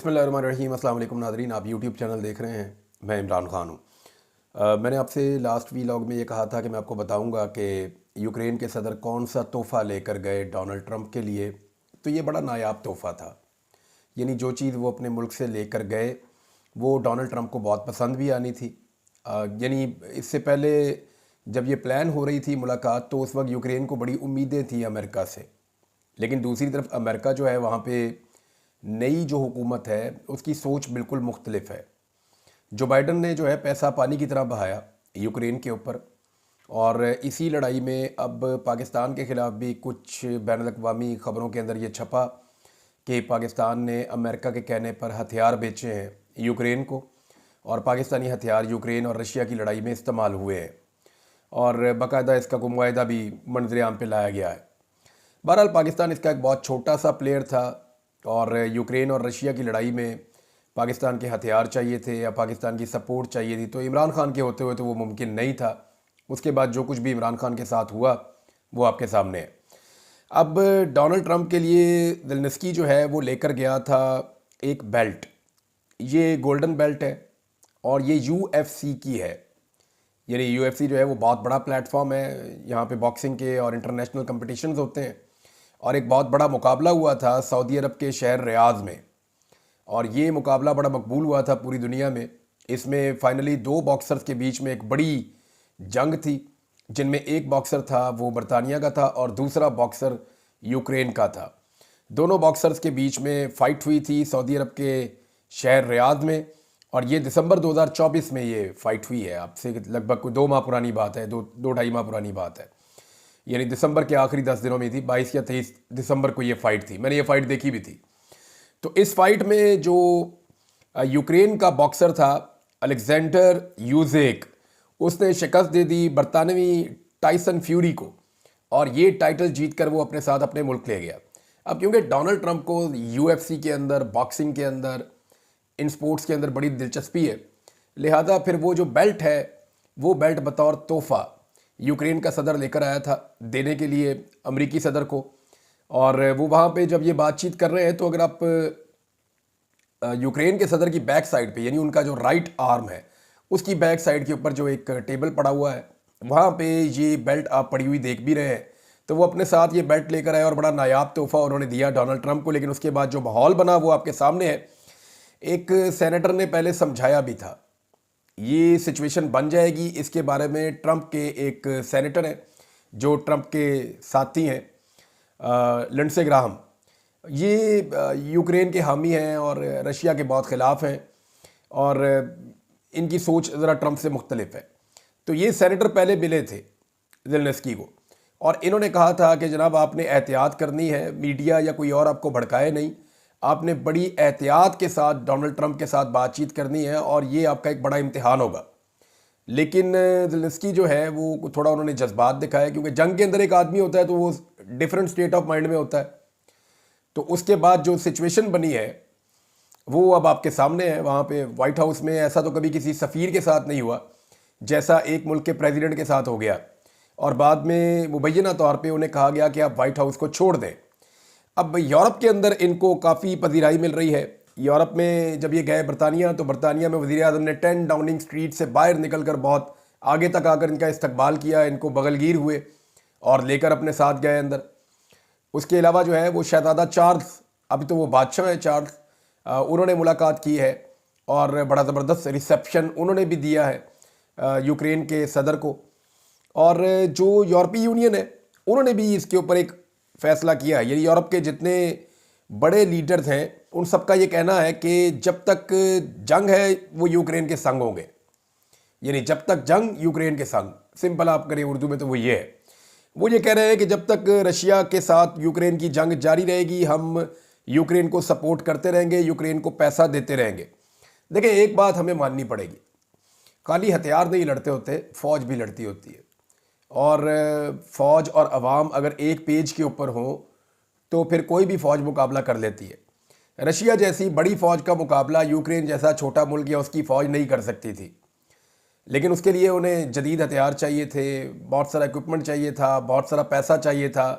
बिस्मिल्लाहिर्रहमानिर्रहीम। अस्सलाम वालेकुम नाज़रीन, आप यूट्यूब चैनल देख रहे हैं। मैं इमरान ख़ान हूँ। मैंने आपसे लास्ट वीलॉग में ये कहा था कि मैं आपको बताऊंगा कि यूक्रेन के सदर कौन सा तोहफ़ा लेकर गए डोनाल्ड ट्रंप के लिए। तो ये बड़ा नायाब तोहफ़ा था। यानी जो चीज़ वो अपने मुल्क से लेकर गए वो डोनाल्ड ट्रंप को बहुत पसंद भी आनी थी। यानी इससे पहले जब ये प्लान हो रही थी मुलाकात, तो उस वक्त यूक्रेन को बड़ी उम्मीदें थी अमेरिका से। लेकिन दूसरी तरफ अमेरिका जो है वहाँ पे नई जो हुकूमत है उसकी सोच बिल्कुल मुख्तलिफ है। जो बाइडन ने जो है पैसा पानी की तरह बहाया यूक्रेन के ऊपर, और इसी लड़ाई में अब पाकिस्तान के ख़िलाफ़ भी कुछ बैनुल अक़वामी ख़बरों के अंदर ये छपा कि पाकिस्तान ने अमेरिका के कहने पर हथियार बेचे हैं यूक्रेन को, और पाकिस्तानी हथियार यूक्रेन और रशिया की लड़ाई में इस्तेमाल हुए हैं, और बाकायदा इसका कोई मुआहदा भी मंजर आम पे लाया गया है। बहरहाल पाकिस्तान इसका एक बहुत छोटा सा प्लेयर था, और यूक्रेन और रशिया की लड़ाई में पाकिस्तान के हथियार चाहिए थे या पाकिस्तान की सपोर्ट चाहिए थी, तो इमरान खान के होते हुए तो वो मुमकिन नहीं था। उसके बाद जो कुछ भी इमरान खान के साथ हुआ वो आपके सामने है। अब डोनाल्ड ट्रंप के लिए ज़ेलेंस्की जो है वो लेकर गया था एक बेल्ट। ये गोल्डन बेल्ट है और ये UFC की है। यानी UFC जो है वो बहुत बड़ा प्लेटफॉर्म है। यहाँ पे बॉक्सिंग के और इंटरनेशनल कंपटीशंस होते हैं, और एक बहुत बड़ा मुकाबला हुआ था सऊदी अरब के शहर रियाद में, और ये मुकाबला बड़ा मकबूल हुआ था पूरी दुनिया में। इसमें फाइनली दो बॉक्सर्स के बीच में एक बड़ी जंग थी, जिनमें एक बॉक्सर था वो बरतानिया का था और दूसरा बॉक्सर यूक्रेन का था। दोनों बॉक्सर्स के बीच में फ़ाइट हुई थी सऊदी अरब के शहर रियाद में, और ये दिसंबर 2024 में ये फ़ाइट हुई है। आपसे लगभग कोई 2 माह पुरानी बात है, दो ढाई माह पुरानी बात है। यानी दिसंबर के आखिरी 10 दिनों में थी, 22 या 23 दिसंबर को ये फ़ाइट थी। मैंने ये फ़ाइट देखी भी थी। तो इस फाइट में जो यूक्रेन का बॉक्सर था अलेक्जेंडर यूजेक, उसने शिकस्त दे दी बरतानवी टाइसन फ्यूरी को, और ये टाइटल जीतकर वो अपने साथ अपने मुल्क ले गया। अब क्योंकि डोनाल्ड ट्रंप को UFC के अंदर, बॉक्सिंग के अंदर, इन स्पोर्ट्स के अंदर बड़ी दिलचस्पी है, लिहाजा फिर वो जो बेल्ट है वो बेल्ट बतौर तोहफ़ा यूक्रेन का सदर लेकर आया था देने के लिए अमरीकी सदर को। और वो वहाँ पे जब ये बातचीत कर रहे हैं, तो अगर आप यूक्रेन के सदर की बैक साइड पे, यानी उनका जो राइट आर्म है उसकी बैक साइड के ऊपर जो एक टेबल पड़ा हुआ है, वहाँ पे ये बेल्ट आप पड़ी हुई देख भी रहे हैं। तो वो अपने साथ ये बेल्ट लेकर आए और बड़ा नायाब तोहफ़ा उन्होंने दिया डोनाल्ड ट्रंप को। लेकिन उसके बाद जो माहौल बना वो आपके सामने है। एक सेनेटर ने पहले समझाया भी था ये सिचुएशन बन जाएगी, इसके बारे में ट्रंप के एक सेनेटर हैं जो ट्रंप के साथी हैं, लिंडसे ग्राहम। ये यूक्रेन के हामी हैं और रशिया के बहुत ख़िलाफ़ हैं, और इनकी सोच ज़रा ट्रंप से मुख्तलिफ है। तो ये सेनेटर पहले मिले थे ज़ेलेंस्की को, और इन्होंने कहा था कि जनाब आपने एहतियात करनी है, मीडिया या कोई और आपको भड़काए नहीं, आपने बड़ी एहतियात के साथ डोनाल्ड ट्रंप के साथ बातचीत करनी है, और ये आपका एक बड़ा इम्तिहान होगा। लेकिन ज़ेलेंस्की जो है वो थोड़ा उन्होंने जज्बात दिखाया, क्योंकि जंग के अंदर एक आदमी होता है तो वो डिफरेंट स्टेट ऑफ माइंड में होता है। तो उसके बाद जो सिचुएशन बनी है वो अब आपके सामने है। वहाँ पे वाइट हाउस में ऐसा तो कभी किसी सफ़ीर के साथ नहीं हुआ जैसा एक मुल्क के प्रेसिडेंट के साथ हो गया, और बाद में मुबैना तौर पे उन्हें कहा गया कि आप वाइट हाउस को छोड़ दें। अब यूरोप के अंदर इनको काफ़ी पजीराई मिल रही है। यूरोप में जब ये गए बरतानिया, तो बरतानिया में वज़ीर आज़म ने 10 डाउनिंग स्ट्रीट से बाहर निकल कर बहुत आगे तक आकर इनका इस्तकबाल किया, इनको बगलगीर हुए और लेकर अपने साथ गए अंदर। उसके अलावा जो है वो शहज़ादा चार्ल्स, अभी तो वो बादशाह है चार्ल्स, उन्होंने मुलाकात की है और बड़ा ज़बरदस्त रिसेप्शन उन्होंने भी दिया है यूक्रेन के सदर को। और जो यूरोपीय यूनियन है उन्होंने भी इसके ऊपर एक फ़ैसला किया है। यानी यूरोप के जितने बड़े लीडर्स हैं उन सबका ये कहना है कि जब तक जंग है वो यूक्रेन के संग होंगे। यानी जब तक जंग यूक्रेन के संग, सिंपल आप करें उर्दू में तो वो ये है। वो ये कह रहे हैं कि जब तक रशिया के साथ यूक्रेन की जंग जारी रहेगी हम यूक्रेन को सपोर्ट करते रहेंगे, यूक्रेन को पैसा देते रहेंगे। देखिए एक बात हमें माननी पड़ेगी, खाली हथियार नहीं लड़ते होते, फ़ौज भी लड़ती होती है। और फ़ौज और अवाम अगर एक पेज के ऊपर हो तो फिर कोई भी फ़ौज मुकाबला कर लेती है। रशिया जैसी बड़ी फ़ौज का मुकाबला यूक्रेन जैसा छोटा मुल्क या उसकी फ़ौज नहीं कर सकती थी, लेकिन उसके लिए उन्हें जदीद हथियार चाहिए थे, बहुत सारा इक्विपमेंट चाहिए था, बहुत सारा पैसा चाहिए था।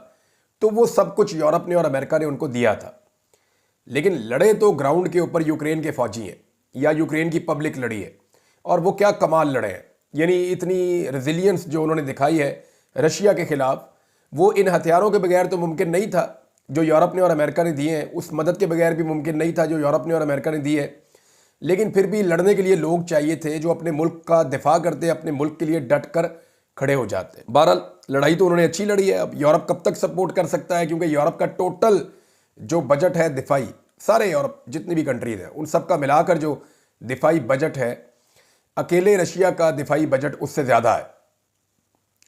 तो वो सब कुछ यूरोप ने और अमेरिका ने उनको दिया था। लेकिन लड़े तो ग्राउंड के ऊपर यूक्रेन के फौजी हैं या यूक्रेन की पब्लिक लड़ी है। और वो क्या कमाल लड़े हैं, यानी इतनी रेजिलियंस जो उन्होंने दिखाई है रशिया के खिलाफ, वो इन हथियारों के बगैर तो मुमकिन नहीं था जो यूरोप ने और अमेरिका ने दिए हैं, उस मदद के बगैर भी मुमकिन नहीं था जो यूरोप ने और अमेरिका ने दी है। लेकिन फिर भी लड़ने के लिए लोग चाहिए थे जो अपने मुल्क का दिफा करते, अपने मुल्क के लिए डट कर खड़े हो जाते। बहरहाल लड़ाई तो उन्होंने अच्छी लड़ी है। अब यूरोप कब तक सपोर्ट कर सकता है, क्योंकि यूरोप का टोटल जो बजट है दिफाई, सारे यूरोप जितनी भी कंट्रीज हैं उन सब का मिलाकर जो दिफाई बजट है, अकेले रशिया का दिफाई बजट उससे ज़्यादा है।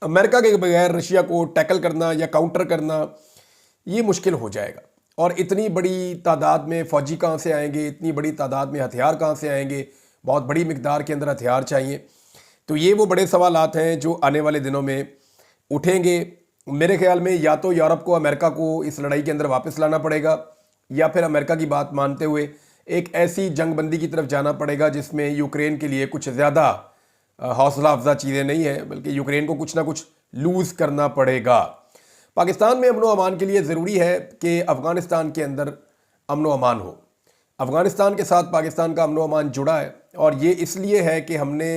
अमेरिका के बगैर रशिया को टैकल करना या काउंटर करना ये मुश्किल हो जाएगा। और इतनी बड़ी तादाद में फ़ौजी कहाँ से आएंगे, इतनी बड़ी तादाद में हथियार कहाँ से आएंगे, बहुत बड़ी मिकदार के अंदर हथियार चाहिए। तो ये वो बड़े सवालात हैं जो आने वाले दिनों में उठेंगे। मेरे ख्याल में या तो यूरोप को अमेरिका को इस लड़ाई के अंदर वापस लाना पड़ेगा, या फिर अमेरिका की बात मानते हुए एक ऐसी जंगबंदी की तरफ जाना पड़ेगा जिसमें यूक्रेन के लिए कुछ ज़्यादा हौसला अफजा चीज़ें नहीं है, बल्कि यूक्रेन को कुछ ना कुछ लूज़ करना पड़ेगा। पाकिस्तान में अमन अमान के लिए ज़रूरी है कि अफ़गानिस्तान के अंदर अमन अमान हो। अफ़गानिस्तान के साथ पाकिस्तान का अमन अमान जुड़ा है, और ये इसलिए है कि हमने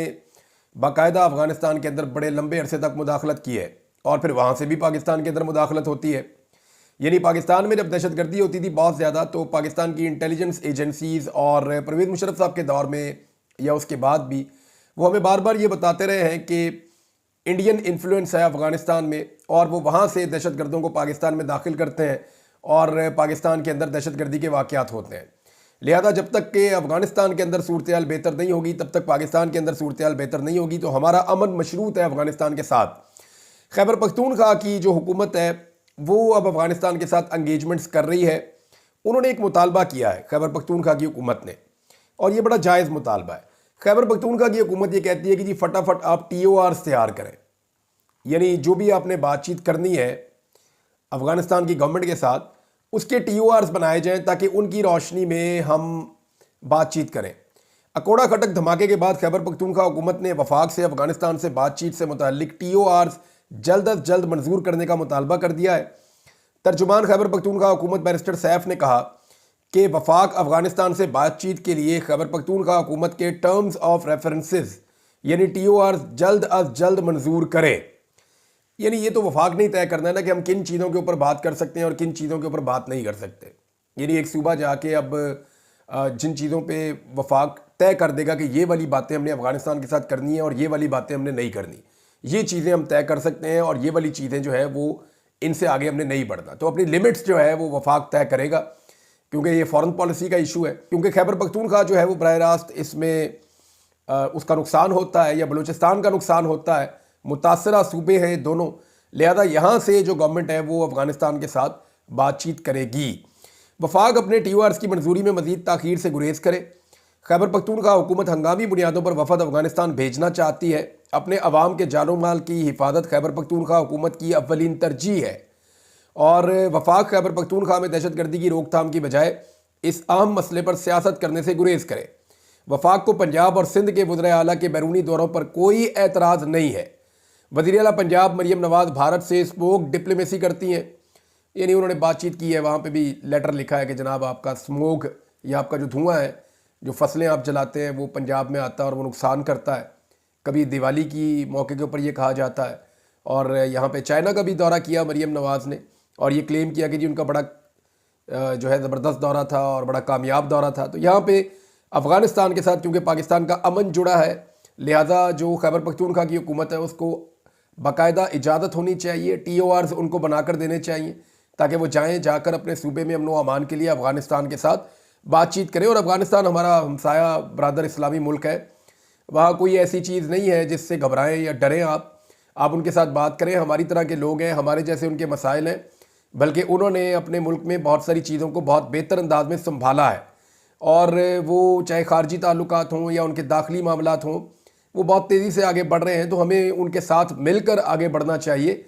बाकायदा अफ़गानिस्तान के अंदर बड़े लंबे अरसे तक मुदाखलत की है, और फिर वहाँ से भी पाकिस्तान के अंदर मुदाखलत होती है। यानी पाकिस्तान में जब दहशतगर्दी होती थी बहुत ज़्यादा, तो पाकिस्तान की इंटेलिजेंस एजेंसीज़ और परवेज़ मुशर्रफ साहब के दौर में या उसके बाद भी वो हमें बार बार ये बताते रहे हैं कि इंडियन इन्फ्लुएंस है अफ़गानिस्तान में, और वो वहाँ से दहशतगर्दों को पाकिस्तान में दाखिल करते हैं और पाकिस्तान के अंदर दहशतगर्दी के वाक़यात होते हैं। लिहाजा जब तक कि अफ़गानिस्तान के अंदर सूरत हाल बेहतर नहीं होगी, तब तक पाकिस्तान के अंदर सूरत हाल बेहतर नहीं होगी। तो हमारा अमन मशरूत है अफ़गानिस्तान के साथ। खैबर पख्तूनख्वा की जो हुकूमत है वो अब अफ़गानिस्तान के साथ एंगेजमेंट्स कर रही है। उन्होंने एक मुतालबा किया है खैबर पख्तूनख्वा की हुकूमत ने, और ये बड़ा जायज़ मुतालबा है। खैबर पख्तूनख्वा की हुकूमत ये कहती है कि जी फटाफट आप TORs तैयार करें, यानी जो भी आपने बातचीत करनी है अफ़गानिस्तान की गवर्नमेंट के साथ, उसके TORs बनाए जाएं ताकि उनकी रोशनी में हम बातचीत करें। अकोड़ा खटक धमाके के बाद खैबर पख्तूनख्वा हुकूमत ने वफाक से अफ़गानिस्तान से बातचीत से मुताल्लिक TORs जल्द अज जल्द मंजूर करने का मुतालबा कर दिया है। तर्जुमान खैबर पख्तूनख्वा हुकूमत बैरिस्टर सैफ ने कहा कि वफाक अफ़गानिस्तान से बातचीत के लिए खैबर पख्तूनख्वा हुकूमत के टर्म्स ऑफ रेफरेंसेस यानी TORs जल्द अज जल्द मंजूर करे। यानी ये तो वफाक नहीं तय करना है ना कि हम किन चीज़ों के ऊपर बात कर सकते हैं और किन चीज़ों के ऊपर बात नहीं कर सकते। यानी एक सूबा जाके अब जिन चीज़ों पे वफाक तय कर देगा कि ये वाली बातें हमने अफ़गानिस्तान के साथ करनी है और ये वाली बातें हमने नहीं करनी, ये चीज़ें हम तय कर सकते हैं, और ये वाली चीज़ें जो है वो इनसे आगे हमने नहीं बढ़ना। तो अपनी लिमिट्स जो है वो वफाक तय करेगा, क्योंकि ये फॉरेन पॉलिसी का इशू है। क्योंकि खैबर पख्तूनख्वा जो है वो बराह रास्त इसमें उसका नुकसान होता है या बलूचिस्तान का नुकसान होता है, मुतासरा सूबे हैं दोनों। लिहाजा यहाँ से जो गवर्नमेंट है वो अफ़गानिस्तान के साथ बातचीत करेगी। वफाक अपने TORs की मंजूरी में मज़ीद ताख़ीर से गुरेज करे। खैबर पख्तूनख्वा हुकूमत हंगामी बुनियादों पर वफद अफ़गानिस्तान भेजना चाहती है। अपने अवाम के जानो माल की हिफाजत खैबर पख्तूनख्वा हुकूमत की अव्वलीन तरजीह है, और वफाक खैबर पख्तूनख्वा में दहशतगर्दी की रोकथाम की बजाय इस अहम मसले पर सियासत करने से गुरेज करे। वफाक को पंजाब और सिंध के वज़ीर आला के बैरूनी दौरों पर कोई एतराज़ नहीं है। वज़ीर आला पंजाब मरियम नवाज़ भारत से स्मोक डिप्लोमेसी करती हैं, यानी उन्होंने बातचीत की है, वहाँ पे भी लेटर लिखा है कि जनाब आपका स्मोक या आपका जो धुआं है, जो फसलें आप जलाते हैं वो पंजाब में आता है और वो नुकसान करता है। कभी दिवाली की मौके के ऊपर ये कहा जाता है। और यहाँ पे चाइना का भी दौरा किया मरियम नवाज़ ने, और ये क्लेम किया कि जी उनका बड़ा जो है ज़बरदस्त दौरा था और बड़ा कामयाब दौरा था। तो यहाँ पे अफ़गानिस्तान के साथ क्योंकि पाकिस्तान का अमन जुड़ा है, लिहाजा जो खैबर पख्तूनख्वा की हुकूमत है उसको बाकायदा इजाज़त होनी चाहिए, TORs उनको बनाकर देने चाहिए ताकि वो जाएँ, जाकर अपने सूबे में अमन व अमान के लिए अफ़गानिस्तान के साथ बातचीत करें। और अफ़गानिस्तान हमारा हमसाया बरादर इस्लामी मुल्क है, वहाँ कोई ऐसी चीज़ नहीं है जिससे घबराएं या डरें। आप उनके साथ बात करें, हमारी तरह के लोग हैं, हमारे जैसे उनके मसाइल हैं, बल्कि उन्होंने अपने मुल्क में बहुत सारी चीज़ों को बहुत बेहतर अंदाज में संभाला है, और वो चाहे खारजी ताल्लुकात हों या उनके दाखिली मामलात हों, वो बहुत तेज़ी से आगे बढ़ रहे हैं। तो हमें उनके साथ मिलकर आगे बढ़ना चाहिए।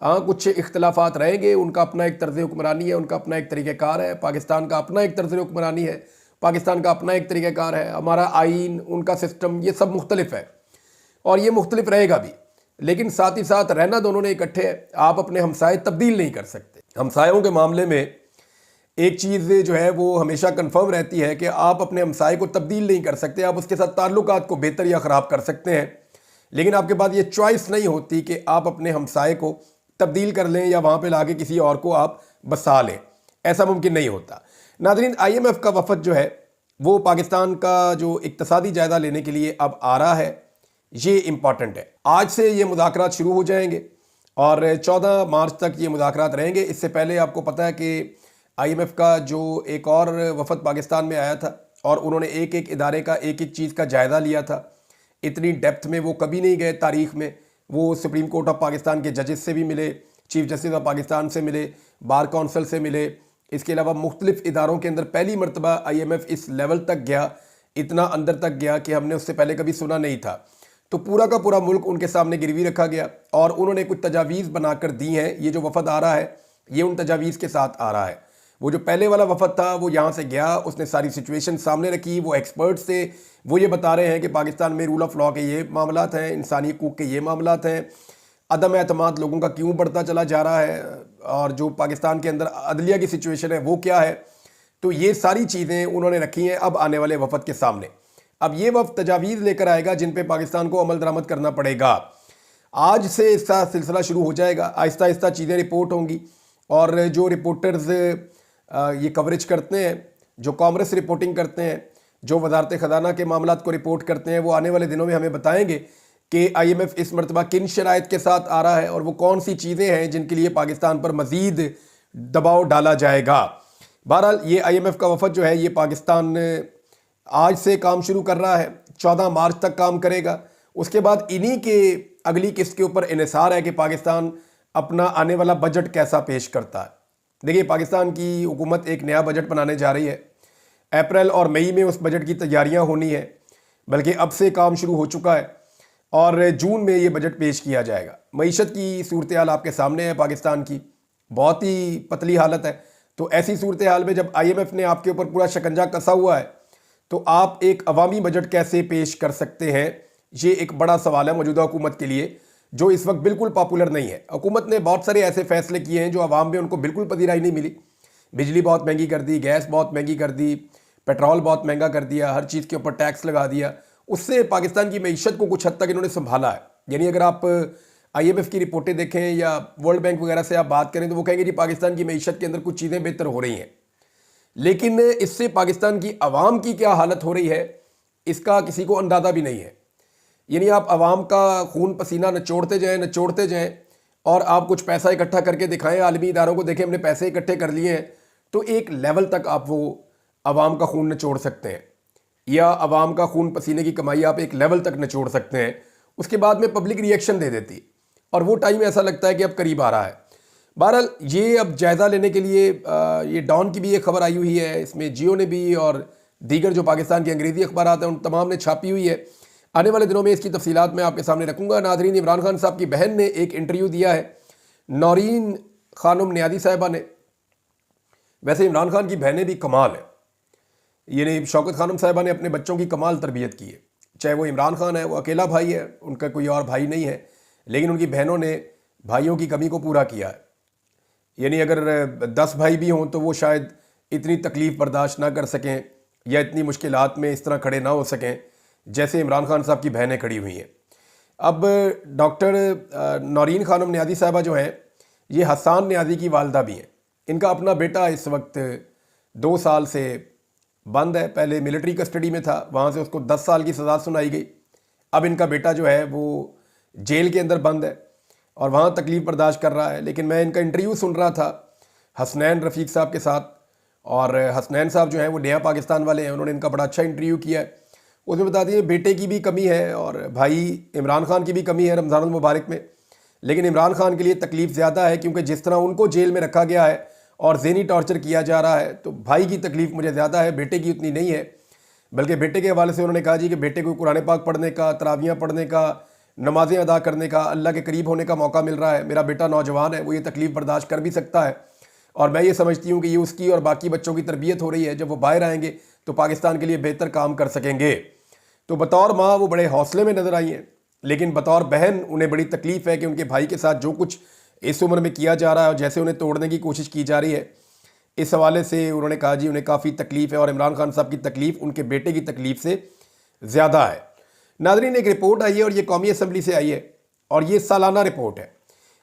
हाँ, कुछ इख्तलाफात रहेंगे, उनका अपना एक तर्ज़ हुक्मरानी है, उनका अपना एक तरीक़ाकार है, पाकिस्तान का अपना एक तर्ज़ हुक्मरानी है, पाकिस्तान का अपना एक तरीक़ाकार है, हमारा आइन, उनका सिस्टम, ये सब मुख्तलिफ है और ये मुख्तलिफ रहेगा भी, लेकिन साथ ही साथ रहना दोनों ने इकट्ठे है। आप अपने हमसाए तब्दील नहीं कर सकते। हमसायों के मामले में एक चीज़ जो है वो हमेशा कंफर्म रहती है कि आप अपने हमसाए को तब्दील नहीं कर सकते, आप उसके साथ ताल्लुकात को बेहतर या ख़राब कर सकते हैं, लेकिन आपके पास ये चॉइस नहीं होती कि आप अपने हमसाए को तब्दील कर लें या वहाँ पे लाके किसी और को आप बसा लें। ऐसा मुमकिन नहीं होता। नाज़रीन, IMF का वफद जो है वो पाकिस्तान का जो इक्तसादी जायज़ा लेने के लिए अब आ रहा है, ये इम्पॉर्टेंट है। आज से ये मुज़ाकरात शुरू हो जाएंगे और 14 मार्च तक ये मुज़ाकरात रहेंगे। इससे पहले आपको पता है कि IMF का जो एक और वफद पाकिस्तान में आया था और उन्होंने एक एक इदारे का एक एक चीज़ का जायज़ा लिया था। इतनी डेप्थ में वो कभी नहीं गए तारीख़ में। वो सुप्रीम कोर्ट ऑफ पाकिस्तान के जजेस से भी मिले, चीफ जस्टिस ऑफ पाकिस्तान से मिले, बार काउंसिल से मिले। इसके अलावा मुख्तलिफ इदारों के अंदर पहली मरतबा IMF इस लेवल तक गया, इतना अंदर तक गया कि हमने उससे पहले कभी सुना नहीं था। तो पूरा का पूरा मुल्क उनके सामने गिरवी रखा गया और उन्होंने कुछ तजावीज़ बनाकर दी हैं। ये जो वफद आ रहा है ये उन तजावीज़ के साथ आ रहा है। वो जो पहले वाला वफद था वो यहाँ से गया, उसने सारी सिचुएशन सामने रखी, वो एक्सपर्ट्स थे, वो ये बता रहे हैं कि पाकिस्तान में रूल ऑफ लॉ के ये मामलात हैं, इंसानी हकूक़ के ये मामलात हैं, अदम एतमाद लोगों का क्यों बढ़ता चला जा रहा है और जो पाकिस्तान के अंदर अदलिया की सिचुएशन है वो क्या है। तो ये सारी चीज़ें उन्होंने रखी हैं अब आने वाले वफद के सामने। अब ये वफद तजावीज़ लेकर आएगा जिन पे पाकिस्तान को अमल दरामद करना पड़ेगा। आज से इसका सिलसिला शुरू हो जाएगा, आहिस्ता आहिस्ता चीज़ें रिपोर्ट होंगी और जो रिपोर्टर्स ये कवरेज करते हैं, जो कॉमर्स रिपोर्टिंग करते हैं, जो वजारत ख़जाना के मामलात को रिपोर्ट करते हैं, वो आने वाले दिनों में हमें बताएंगे कि IMF इस मरतबा किन शराइत के साथ आ रहा है और वो कौन सी चीज़ें हैं जिनके लिए पाकिस्तान पर मज़ीद दबाव डाला जाएगा। बहरहाल ये IMF का वफद जो है ये पाकिस्तान आज से काम शुरू कर रहा है, 14 मार्च तक काम करेगा। उसके बाद इन्हीं के अगली किस्त के ऊपर इन्हिसार है कि पाकिस्तान अपना आने वाला बजट कैसा पेश करता है। देखिए, पाकिस्तान की हुकूमत एक नया बजट बनाने जा रही है। अप्रैल और मई में उस बजट की तैयारियां होनी है, बल्कि अब से काम शुरू हो चुका है और जून में ये बजट पेश किया जाएगा। मईशत की सूरत हाल आपके सामने है, पाकिस्तान की बहुत ही पतली हालत है। तो ऐसी सूरत हाल में जब IMF ने आपके ऊपर पूरा शिकंजा कसा हुआ है तो आप एक अवामी बजट कैसे पेश कर सकते हैं, ये एक बड़ा सवाल है मौजूदा हुकूमत के लिए, जो इस वक्त बिल्कुल पॉपुलर नहीं है। हुकूमत ने बहुत सारे ऐसे फैसले किए हैं जो आवाम में उनको बिल्कुल पजीराई नहीं मिली। बिजली बहुत महंगी कर दी, गैस बहुत महंगी कर दी, पेट्रोल बहुत महंगा कर दिया, हर चीज़ के ऊपर टैक्स लगा दिया। उससे पाकिस्तान की मईशत को कुछ हद तक इन्होंने संभाला है। यानी अगर आप IMF की रिपोर्टें देखें या वर्ल्ड बैंक वगैरह से आप बात करें तो वो कहेंगे जी पाकिस्तान की मईशत के अंदर कुछ चीज़ें बेहतर हो रही हैं, लेकिन इससे पाकिस्तान की आवाम की क्या हालत हो रही है इसका किसी को अंदाज़ा भी नहीं है। यानी आप आवाम का खून पसीना नचोड़ते जाएं और आप कुछ पैसा इकट्ठा करके दिखाएं, आलमी इदारों को देखें हमने पैसे इकट्ठे कर लिए हैं, तो एक लेवल तक आप वो आवाम का खून निचोड़ सकते हैं या आवाम का खून पसीने की कमाई आप एक लेवल तक निचोड़ सकते हैं। उसके बाद में पब्लिक रिएक्शन दे देती और वो टाइम ऐसा लगता है कि अब करीब आ रहा है। बहरहाल ये अब जायज़ा लेने के लिए ये डॉन की भी एक खबर आई हुई है, इसमें जियो ने भी और दीगर जो पाकिस्तान के अंग्रेज़ी अखबार हैं उन तमाम ने छापी हुई है। आने वाले दिनों में इसकी तफसीलात मैं आपके सामने रखूँगा। नाज़रीन, इमरान खान साहब की बहन ने एक इंटरव्यू दिया है नौरीन खानम नियाज़ी साहिबा ने। वैसे इमरान खान की बहनें भी कमाल है, यानी शौकत खानम साहिबा ने अपने बच्चों की कमाल तरबियत की है। चाहे वो इमरान खान है, वो अकेला भाई है, उनका कोई और भाई नहीं है, लेकिन उनकी बहनों ने भाइयों की कमी को पूरा किया है। यानी अगर 10 भाई भी हों तो वो शायद इतनी तकलीफ़ बर्दाश्त ना कर सकें या इतनी मुश्किलात में इस तरह खड़े ना हो सकें जैसे इमरान खान साहब की बहनें खड़ी हुई हैं। अब डॉक्टर नौरीन खानम नियाज़ी साहिबा जो हैं ये हसन नियाज़ी की वालदा भी हैं। इनका अपना बेटा इस वक्त 2 साल से बंद है, पहले मिलिट्री कस्टडी में था, वहाँ से उसको 10 साल की सज़ा सुनाई गई। अब इनका बेटा जो है वो जेल के अंदर बंद है और वहाँ तकलीफ़ बर्दाश्त कर रहा है। लेकिन मैं इनका इंटरव्यू सुन रहा था हसनैन रफ़ीक साहब के साथ, और हसनैन साहब जो हैं वो नया पाकिस्तान वाले हैं, उन्होंने इनका बड़ा अच्छा इंटरव्यू किया है। उसमें बता दिए बेटे की भी कमी है और भाई इमरान खान की भी कमी है रमज़ानुल मुबारक में, लेकिन इमरान खान के लिए तकलीफ़ ज़्यादा है क्योंकि जिस तरह उनको जेल में रखा गया है और ज़हनी टॉर्चर किया जा रहा है, तो भाई की तकलीफ़ मुझे ज़्यादा है, बेटे की उतनी नहीं है। बल्कि बेटे के हवाले से उन्होंने कहा जी कि बेटे को कुरान पाक पढ़ने का, तरावियाँ पढ़ने का, नमाज़ें अदा करने का, अल्लाह के करीब होने का मौका मिल रहा है। मेरा बेटा नौजवान है, वो ये तकलीफ़ बर्दाश्त कर भी सकता है और मैं ये समझती हूँ कि ये उसकी और बाकी बच्चों की तरबियत हो रही है। जब वो बाहर आएंगे तो पाकिस्तान के लिए बेहतर काम कर सकेंगे। तो बतौर माँ वो बड़े हौसले में नज़र आई हैं, लेकिन बतौर बहन उन्हें बड़ी तकलीफ़ है कि उनके भाई के साथ जो कुछ इस उम्र में किया जा रहा है और जैसे उन्हें तोड़ने की कोशिश की जा रही है, इस हवाले से उन्होंने कहा जी उन्हें काफ़ी तकलीफ़ है और इमरान खान साहब की तकलीफ़ उनके बेटे की तकलीफ़ से ज़्यादा है। नाज़रीन, एक रिपोर्ट आई है और ये कौमी असम्बली से आई है और ये सालाना रिपोर्ट है।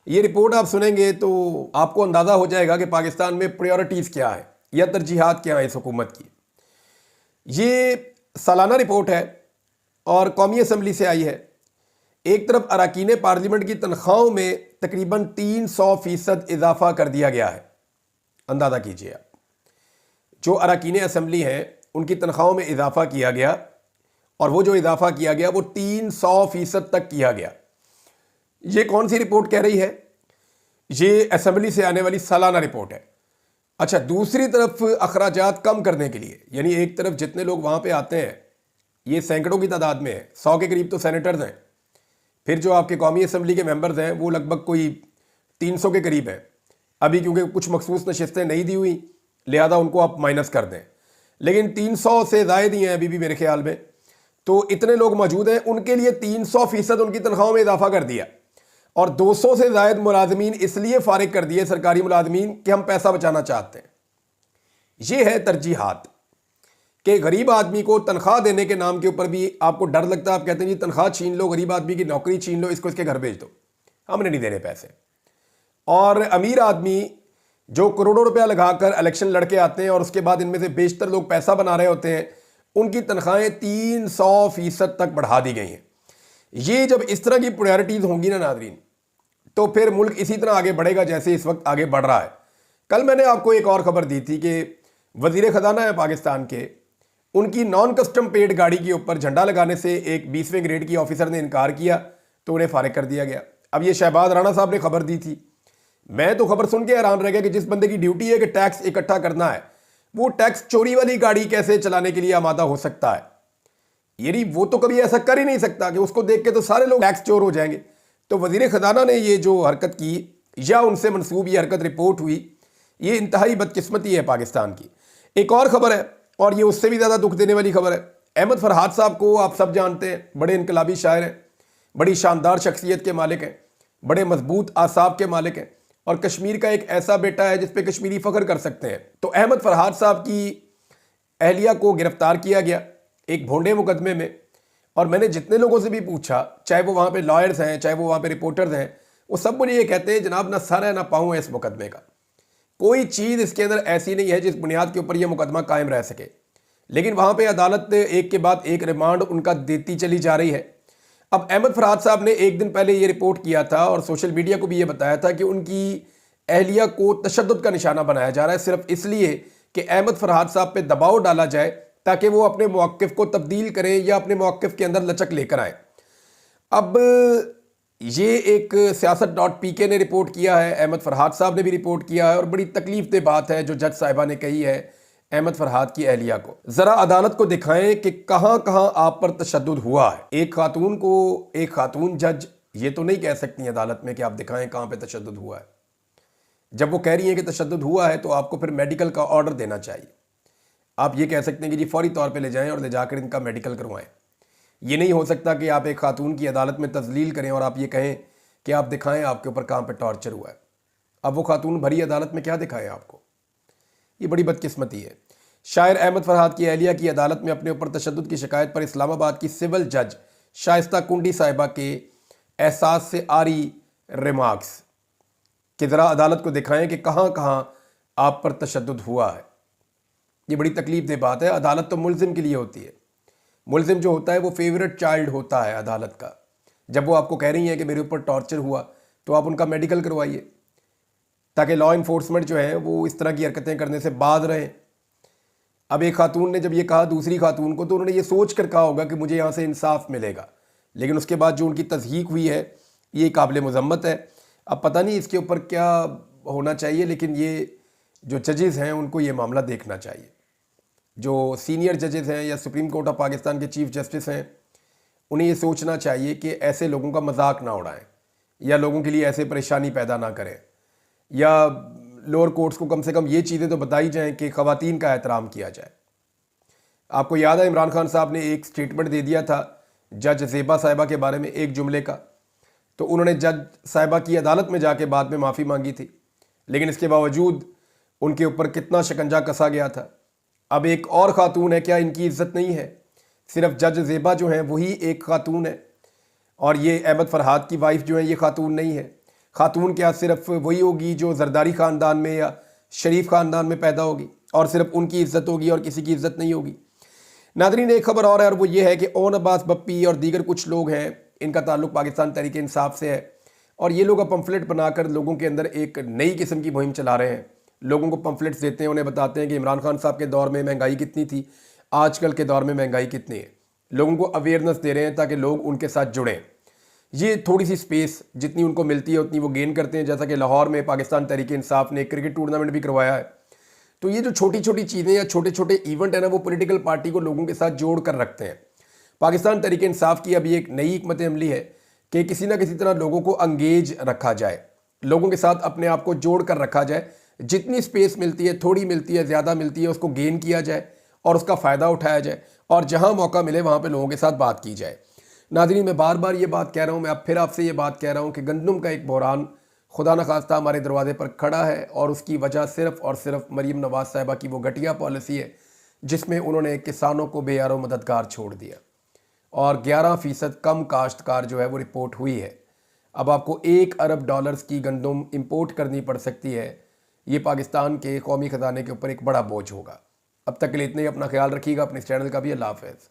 ये रिपोर्ट आप सुनेंगे तो आपको अंदाज़ा हो जाएगा कि पाकिस्तान में प्रायोरिटीज़ क्या है या तरजीहात क्या है इस हुकूमत की। ये सालाना रिपोर्ट है और कौमी असम्बली से आई है। एक तरफ अरकान पार्लियामेंट की तनख्वाहों में तकरीबन 300% इजाफा कर दिया गया है। अंदाज़ा कीजिए आप, जो अरकान असम्बली हैं उनकी तनख्वाहों में इजाफा किया गया और वो जो इजाफा किया गया वो 300% तक किया गया। ये कौन सी रिपोर्ट कह रही है? ये असम्बली से आने वाली सालाना रिपोर्ट है। अच्छा, दूसरी तरफ अखराजात कम करने के लिए, यानी एक तरफ जितने लोग वहाँ पे आते हैं ये सैकड़ों की तादाद में है, 100 के करीब तो सेनेटर्स हैं, फिर जो आपके कौमी असम्बली के मेंबर्स हैं वो लगभग कोई 300 के करीब हैं। अभी क्योंकि कुछ मखसूस नशिस्तें नहीं दी हुई लिहाजा उनको आप माइनस कर दें, लेकिन 300 से ज़ायद ही हैं अभी भी मेरे ख्याल में। तो इतने लोग मौजूद हैं, उनके लिए 300% उनकी तनख्वाहों में इजाफा कर दिया और 200 से ज़ायद मुलाजमीन इसलिए फारिग कर दिए सरकारी मुलाजमीन कि हम पैसा बचाना चाहते हैं। ये है तरजीहात कि गरीब आदमी को तनख्वाह देने के नाम के ऊपर भी आपको डर लगता है। आप कहते हैं जी तनख्वाह छीन लो, गरीब आदमी की नौकरी छीन लो, इसको इसके घर भेज दो, हमने नहीं देने पैसे। और अमीर आदमी जो करोड़ों रुपया लगाकर इलेक्शन लड़के आते हैं और उसके बाद इनमें से बेशतर लोग पैसा बना रहे होते हैं, उनकी तनख्वाहें 300% तक बढ़ा दी गई हैं। ये जब इस तरह की प्रायोरिटीज़ होंगी ना नाज़रीन, तो फिर मुल्क इसी तरह आगे बढ़ेगा जैसे इस वक्त आगे बढ़ रहा है। कल मैंने आपको एक और ख़बर दी थी कि वज़ीर ख़जाना है पाकिस्तान के, उनकी नॉन कस्टम पेड गाड़ी के ऊपर झंडा लगाने से एक 20वें ग्रेड की ऑफिसर ने इनकार किया तो उन्हें फारिग कर दिया गया। अब ये शहबाज राणा साहब ने खबर दी थी, मैं तो खबर सुन के हैरान रह गया कि जिस बंदे की ड्यूटी है कि टैक्स इकट्ठा करना है, वो टैक्स चोरी वाली गाड़ी कैसे चलाने के लिए आमादा हो सकता है? यानी वो तो कभी ऐसा कर ही नहीं सकता कि उसको देख के तो सारे लोग टैक्स चोर हो जाएंगे। तो वज़ीर ख़जाना ने ये जो हरकत की या उनसे मनसूब ये हरकत रिपोर्ट हुई, ये इंतहाई बदकिस्मती है पाकिस्तान की। एक और ख़बर है और ये उससे भी ज़्यादा दुख देने वाली खबर है। अहमद फरहाद साहब को आप सब जानते हैं, बड़े इनकलाबी शायर हैं, बड़ी शानदार शख्सियत के मालिक हैं, बड़े मजबूत आसाब के मालिक हैं और कश्मीर का एक ऐसा बेटा है जिस पे कश्मीरी फ़ख्र कर सकते हैं। तो अहमद फरहाद साहब की अहलिया को गिरफ्तार किया गया एक भोंडे मुकदमे में और मैंने जितने लोगों से भी पूछा, चाहे वो वहाँ पे लॉयर्स हैं, चाहे वो वहाँ पे रिपोर्टर्स हैं, वो सब मुझे ये कहते हैं जनाब ना सर है ना पाँव है इस मुकदमे का, कोई चीज़ इसके अंदर ऐसी नहीं है जिस बुनियाद के ऊपर यह मुकदमा कायम रह सके। लेकिन वहाँ पे अदालत एक के बाद एक रिमांड उनका देती चली जा रही है। अब अहमद फरहाद साहब ने एक दिन पहले ये रिपोर्ट किया था और सोशल मीडिया को भी ये बताया था कि उनकी अहलिया को तशद्दुद का निशाना बनाया जा रहा है सिर्फ इसलिए कि अहमद फरहाद साहब पे दबाव डाला जाए ताकि वो अपने मौक़िफ़ को तब्दील करें या अपने मौक़िफ़ के अंदर लचक लेकर आए। अब ये एक सियासत.pk ने रिपोर्ट किया है, अहमद फरहाद साहब ने भी रिपोर्ट किया है और बड़ी तकलीफ़देह बात है जो जज साहिबा ने कही है अहमद फरहाद की अहलिया को। ज़रा अदालत को दिखाएं कि कहाँ कहाँ आप पर तशद्दुद हुआ है। एक खातून जज ये तो नहीं कह सकती अदालत में कि आप दिखाएं कहाँ पे तशद्दुद हुआ है। जब वो कह रही हैं कि तशद्दुद हुआ है तो आपको फिर मेडिकल का ऑर्डर देना चाहिए। आप ये कह सकते हैं कि जी फौरी तौर पे ले जाएं और ले जाकर इनका मेडिकल करवाएं। ये नहीं हो सकता कि आप एक खातून की अदालत में तजलील करें और आप ये कहें कि आप दिखाएं आपके ऊपर कहाँ पे टॉर्चर हुआ है। अब वो खातून भरी अदालत में क्या दिखाएं आपको? ये बड़ी बदकिस्मती है। शायर अहमद फरहाद की अहलिया की अदालत में अपने ऊपर तशद्दुद की शिकायत पर इस्लामाबाद की सिविल जज शाइस्ता कुंडी साहिबा के एहसास से आरी रिमार्क्स कि ज़रा अदालत को दिखाएं कि कहाँ कहाँ आप पर तशद्दुद हुआ है। ये बड़ी तकलीफ़देह बात है। अदालत तो मुल्ज़िम के लिए होती है। मुल्ज़िम जो होता है वो फेवरेट चाइल्ड होता है अदालत का। जब वो आपको कह रही हैं कि मेरे ऊपर टॉर्चर हुआ तो आप उनका मेडिकल करवाइए ताकि लॉ इन्फोर्समेंट जो है वो इस तरह की हरकतें करने से बाज रहें। अब एक खातून ने जब ये कहा दूसरी खातून को तो उन्होंने ये सोच कर कहा होगा कि मुझे यहाँ से इंसाफ मिलेगा, लेकिन उसके बाद जो उनकी तज़हीक हुई है ये काबिल मज़म्मत है। अब पता नहीं इसके ऊपर क्या होना चाहिए, लेकिन ये जो जजेज़ हैं उनको ये मामला देखना चाहिए। जो सीनियर जजेस हैं या सुप्रीम कोर्ट ऑफ पाकिस्तान के चीफ जस्टिस हैं, उन्हें ये सोचना चाहिए कि ऐसे लोगों का मजाक ना उड़ाएं या लोगों के लिए ऐसे परेशानी पैदा ना करें, या लोअर कोर्ट्स को कम से कम ये चीज़ें तो बताई जाएं कि ख़वातीन का एहतराम किया जाए। आपको याद है इमरान खान साहब ने एक स्टेटमेंट दे दिया था जज ज़ेबा साहिबा के बारे में एक जुमले का, तो उन्होंने जज साहिबा की अदालत में जाके बाद में माफ़ी मांगी थी, लेकिन इसके बावजूद उनके ऊपर कितना शिकंजा कसा गया था। अब एक और ख़ातून है, क्या इनकी इज्जत नहीं है? सिर्फ जज ज़ेबा जो हैं वही एक ख़ातून है, और ये अहमद फरहाद की वाइफ जो है ये ख़ातून नहीं है। ख़ातून क्या सिर्फ वही होगी जो जरदारी ख़ानदान में या शरीफ ख़ानदान में पैदा होगी, और सिर्फ उनकी इज्जत होगी और किसी की इज्जत नहीं होगी। नादरीन, एक खबर और है, और वो ये है कि ओन अब्बास बप्पी और दीगर कुछ लोग हैं, इनका ताल्लुक पाकिस्तान तहरीक इंसाफ से है, और ये लोग अब पम्फलेट बनाकर लोगों के अंदर एक नई किस्म की मुहिम चला रहे हैं। लोगों को पम्फलेट्स देते हैं, उन्हें बताते हैं कि इमरान खान साहब के दौर में महंगाई कितनी थी, आजकल के दौर में महंगाई कितनी है। लोगों को अवेयरनेस दे रहे हैं ताकि लोग उनके साथ जुड़ें। ये थोड़ी सी स्पेस जितनी उनको मिलती है उतनी वो गेन करते हैं। जैसा कि लाहौर में पाकिस्तान तहरीक इंसाफ ने क्रिकेट टूर्नामेंट भी करवाया है। तो ये जो छोटी छोटी चीज़ें या छोटे छोटे इवेंट है ना, वो पॉलिटिकल पार्टी को लोगों के साथ जोड़ कर रखते हैं। पाकिस्तान तहरीक इंसाफ की अभी एक नई हिकमत अमली है कि किसी ना किसी तरह लोगों को अंगेज रखा जाए, लोगों के साथ अपने आप को जोड़ कर रखा जाए। जितनी स्पेस मिलती है, थोड़ी मिलती है, ज़्यादा मिलती है, उसको गेन किया जाए और उसका फ़ायदा उठाया जाए, और जहाँ मौका मिले वहाँ पे लोगों के साथ बात की जाए। नाज़रीन, मैं बार बार ये बात कह रहा हूँ, मैं अब फिर आपसे ये बात कह रहा हूँ कि गंदम का एक बहरान खुदा न खास्ता हमारे दरवाजे पर खड़ा है, और उसकी वजह सिर्फ़ और सिर्फ मरीम नवाज़ साहिबा की वो घटिया पॉलिसी है जिसमें उन्होंने किसानों को बेयारो मददगार छोड़ दिया, और 11% कम काश्तकार जो है वो रिपोर्ट हुई है। अब आपको $1 अरब की गंदम इंपोर्ट करनी पड़ सकती है। ये पाकिस्तान के कौमी ख़जाने के ऊपर एक बड़ा बोझ होगा। अब तक के लिए इतने ही। अपना ख्याल रखिएगा, अपने इस चैनल का भी। अल्लाह हाफ़िज़।